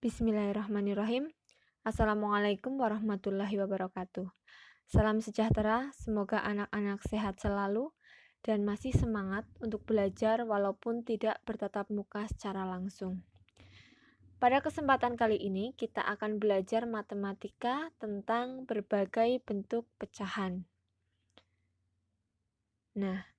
Bismillahirrahmanirrahim. Assalamualaikum warahmatullahi wabarakatuh. Salam sejahtera, semoga anak-anak sehat selalu dan masih semangat untuk belajar walaupun tidak bertatap muka secara langsung. Pada kesempatan kali ini, kita akan belajar matematika tentang berbagai bentuk pecahan. Nah,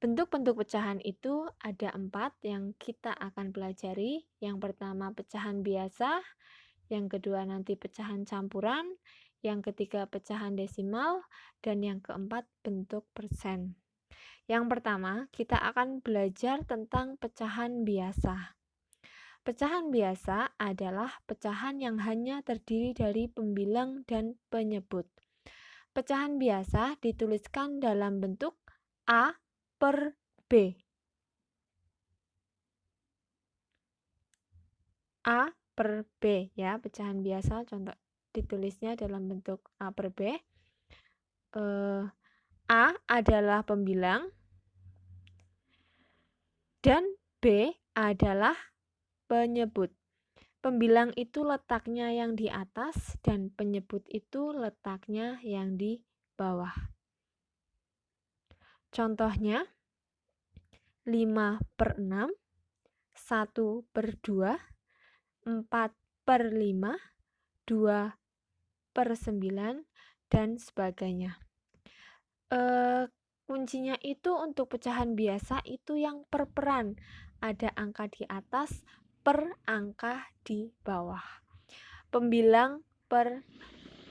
bentuk-bentuk pecahan itu ada 4 yang kita akan pelajari. Yang pertama pecahan biasa, yang kedua nanti pecahan campuran, yang ketiga pecahan desimal, dan yang keempat bentuk persen. Yang pertama, kita akan belajar tentang pecahan biasa. Pecahan biasa adalah pecahan yang hanya terdiri dari pembilang dan penyebut. Pecahan biasa dituliskan dalam bentuk A per B. A per B ya, pecahan biasa contoh ditulisnya dalam bentuk A per B. A adalah pembilang dan B adalah penyebut. Pembilang itu letaknya yang di atas dan penyebut itu letaknya yang di bawah. Contohnya 5/6, 1/2, 4/5, 2/9, dan sebagainya. Kuncinya itu untuk pecahan biasa itu yang perperan. Ada angka di atas per angka di bawah. Pembilang per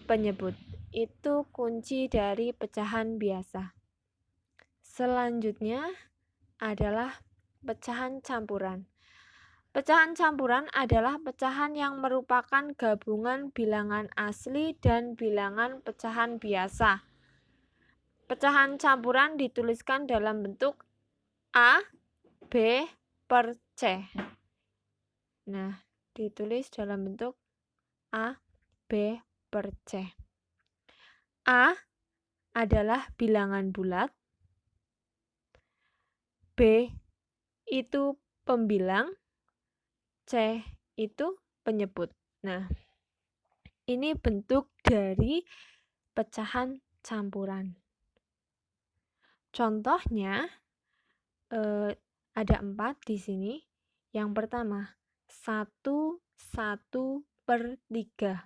penyebut. Itu kunci dari pecahan biasa. Selanjutnya adalah pecahan campuran. Pecahan campuran adalah pecahan yang merupakan gabungan bilangan asli dan bilangan pecahan biasa. Pecahan campuran dituliskan dalam bentuk A, B, per C. Nah, ditulis dalam bentuk A, B, per C. A adalah bilangan bulat, B itu pembilang, C itu penyebut. Nah, ini bentuk dari pecahan campuran. Contohnya ada 4 di sini. Yang pertama 1/3,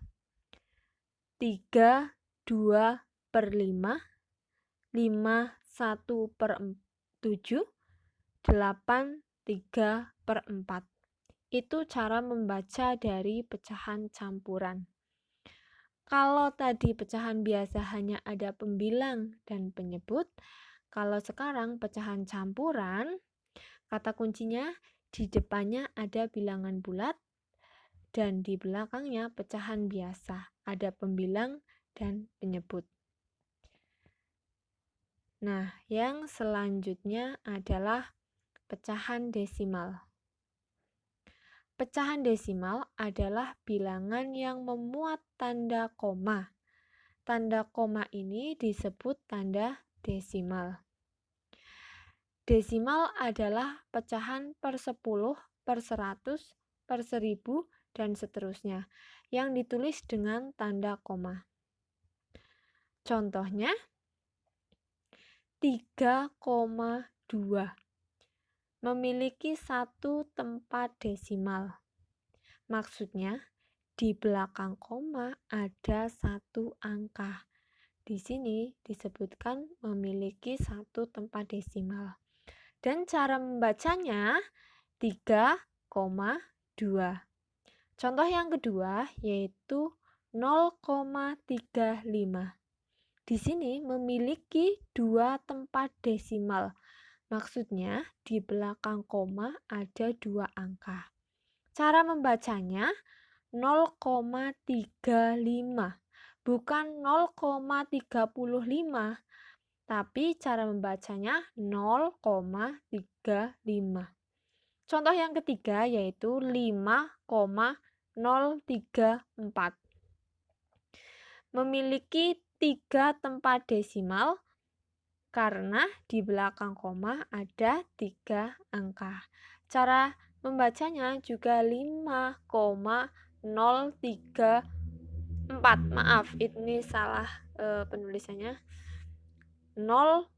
3/2/5, 5/1/7, 8/3/4. Itu cara membaca dari pecahan campuran. Kalau tadi pecahan biasa hanya ada pembilang dan penyebut, kalau sekarang pecahan campuran, kata kuncinya di depannya ada bilangan bulat dan di belakangnya pecahan biasa, ada pembilang dan penyebut. Nah, yang selanjutnya adalah pecahan desimal. Pecahan desimal adalah bilangan yang memuat tanda koma. Tanda koma ini disebut tanda desimal. Desimal adalah pecahan per 10, per 100, per 1000, dan seterusnya yang ditulis dengan tanda koma. Contohnya 3,2 memiliki satu tempat desimal. Maksudnya di belakang koma ada satu angka. Di sini disebutkan memiliki satu tempat desimal. Dan cara membacanya 3,2. Contoh yang kedua yaitu 0,35. Di sini memiliki dua tempat desimal. Maksudnya di belakang koma ada dua angka. Cara membacanya 0,35. Bukan 0,35. Tapi cara membacanya 0,35. Contoh yang ketiga yaitu 5,034. Memiliki 3 tempat desimal karena di belakang koma ada 3 angka. Cara Membacanya juga 5,034. Maaf, ini salah penulisannya. 0,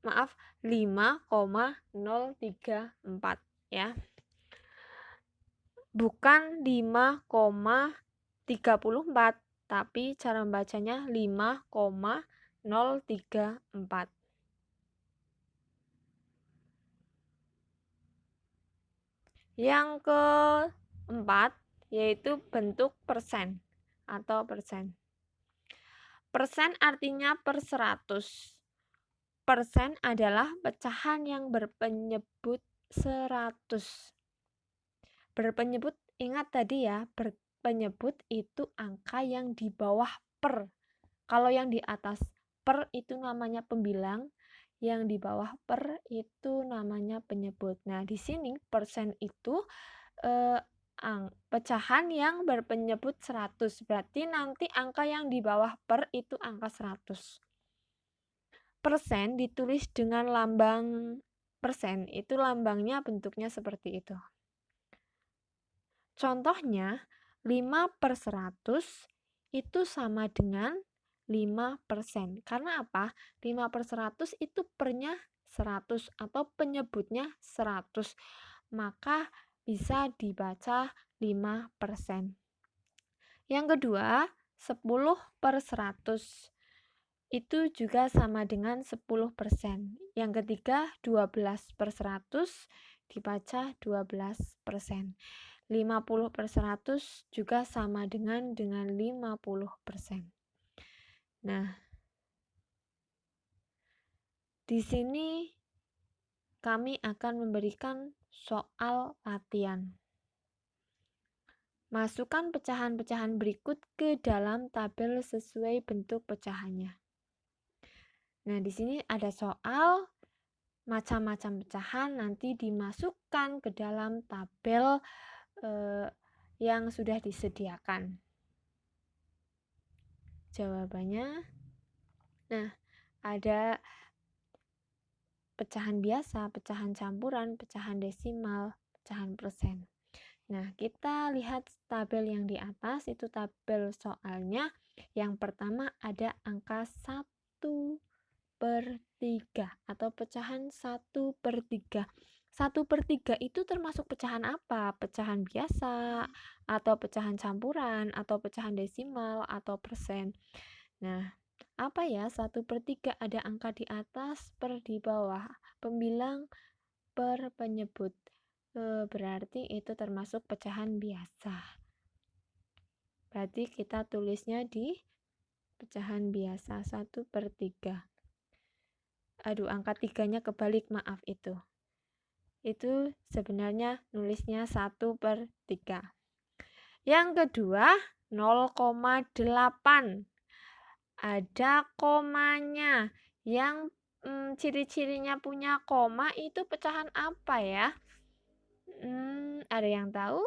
maaf 5,034 ya. Bukan 5,34, tapi cara membacanya 5,034. Yang keempat yaitu bentuk persen atau persen. Persen artinya per 100. Persen adalah pecahan yang berpenyebut 100. Berpenyebut, ingat tadi ya, berpenyebut itu angka yang di bawah per. Kalau yang di atas per itu namanya pembilang, yang di bawah per itu namanya penyebut. Nah, di sini persen itu pecahan yang berpenyebut 100. Berarti nanti angka yang di bawah per itu angka 100. Persen ditulis dengan lambang persen, itu lambangnya bentuknya seperti itu. Contohnya, 5/100 itu sama dengan 5%. Karena apa? 5/100 itu pernya 100 atau penyebutnya 100. Maka bisa dibaca 5%. Yang kedua, 10/100 itu juga sama dengan 10%. Yang ketiga, 12/100 dibaca 12%. 50/100 juga sama dengan 50%. Nah, di sini kami akan memberikan soal latihan. Masukkan pecahan-pecahan berikut ke dalam tabel sesuai bentuk pecahannya. Nah, di sini ada soal macam-macam pecahan nanti dimasukkan ke dalam tabel yang sudah disediakan. Jawabannya, nah, ada pecahan biasa, pecahan campuran, pecahan desimal, pecahan persen. Nah, kita lihat tabel yang di atas, itu tabel soalnya. Yang pertama ada angka 1/3 atau pecahan 1/3. 1/3 itu termasuk pecahan apa? Pecahan biasa, atau pecahan campuran, atau pecahan desimal, atau persen. Nah, apa ya 1/3? Ada angka di atas, per di bawah, pembilang, per penyebut. Berarti itu termasuk pecahan biasa. Berarti kita tulisnya di pecahan biasa 1/3. Aduh, angka 3-nya kebalik, maaf itu. Itu sebenarnya nulisnya 1/3. Yang kedua, 0,8. Ada komanya. Yang ciri-cirinya punya koma itu pecahan apa ya? Ada yang tahu?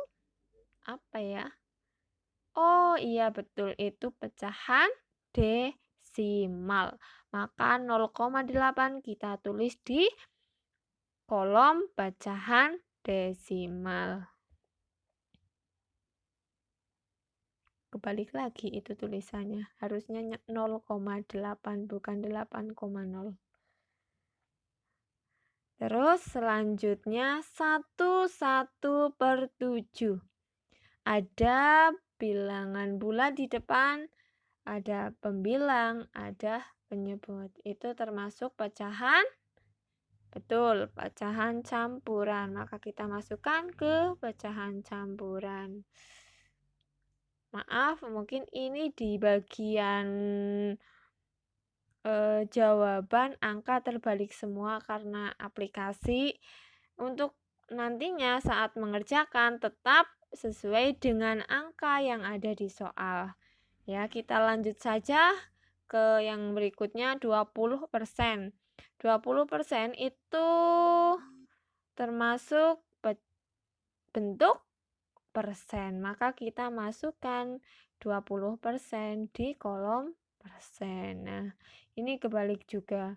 Apa ya? Oh iya betul, itu pecahan desimal. Maka 0,8 kita tulis di kolom pecahan desimal. Kebalik lagi itu tulisannya. Harusnya 0,8 bukan 8,0. Terus selanjutnya 1/7. Ada bilangan bulat di depan, ada pembilang, ada penyebut. Itu termasuk pecahan? Betul, pecahan campuran. Maka kita masukkan ke pecahan campuran. Maaf, mungkin ini di bagian jawaban angka terbalik semua karena aplikasi. Untuk nantinya saat mengerjakan tetap sesuai dengan angka yang ada di soal. Ya, kita lanjut saja ke yang berikutnya 20%. 20% itu termasuk bentuk persen. Maka kita masukkan 20% di kolom persen. Nah, ini kebalik juga.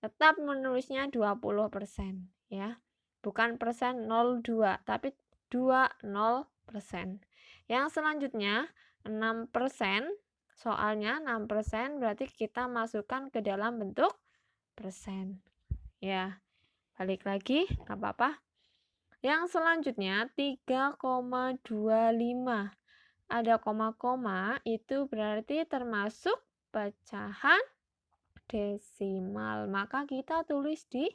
tetap menulisnya 20% ya. Bukan persen 02, tapi 20%. Yang selanjutnya 6%, soalnya 6% berarti kita masukkan ke dalam bentuk persen. Ya, balik lagi, nggak apa-apa. Yang selanjutnya 3,25. Ada koma-koma, itu berarti termasuk pecahan desimal. Maka kita tulis di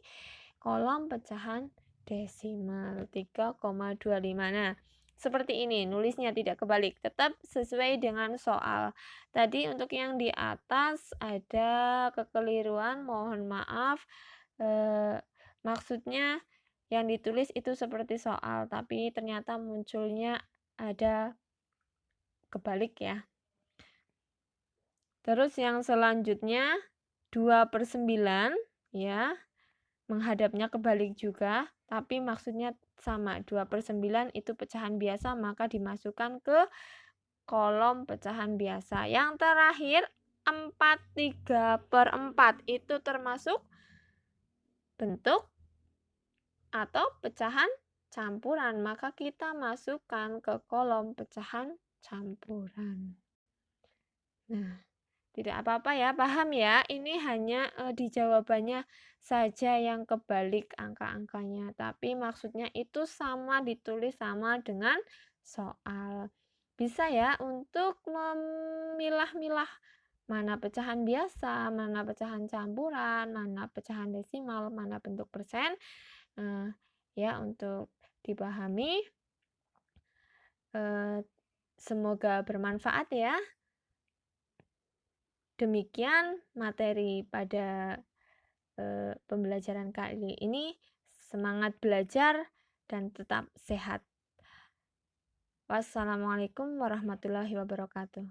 kolom pecahan desimal 3,25. Nah, seperti ini nulisnya, tidak kebalik, tetap sesuai dengan soal. Tadi untuk yang di atas ada kekeliruan, mohon maaf. Maksudnya yang ditulis itu seperti soal, tapi ternyata munculnya ada kebalik ya. Terus yang selanjutnya 2/9 ya, menghadapnya kebalik juga, tapi maksudnya sama. 2/9 itu pecahan biasa, maka dimasukkan ke kolom pecahan biasa. Yang terakhir 4/3 itu termasuk bentuk atau pecahan campuran, maka kita masukkan ke kolom pecahan campuran. Nah, tidak apa-apa ya, paham ya? Ini hanya di jawabannya saja yang kebalik angka-angkanya, tapi maksudnya itu sama, ditulis sama dengan soal. Bisa ya untuk memilah-milah mana pecahan biasa, mana pecahan campuran, mana pecahan desimal, mana bentuk persen. Ya, untuk dipahami. Semoga bermanfaat ya. Demikian materi pada pembelajaran kali ini. Semangat belajar dan tetap sehat. Wassalamualaikum warahmatullahi wabarakatuh.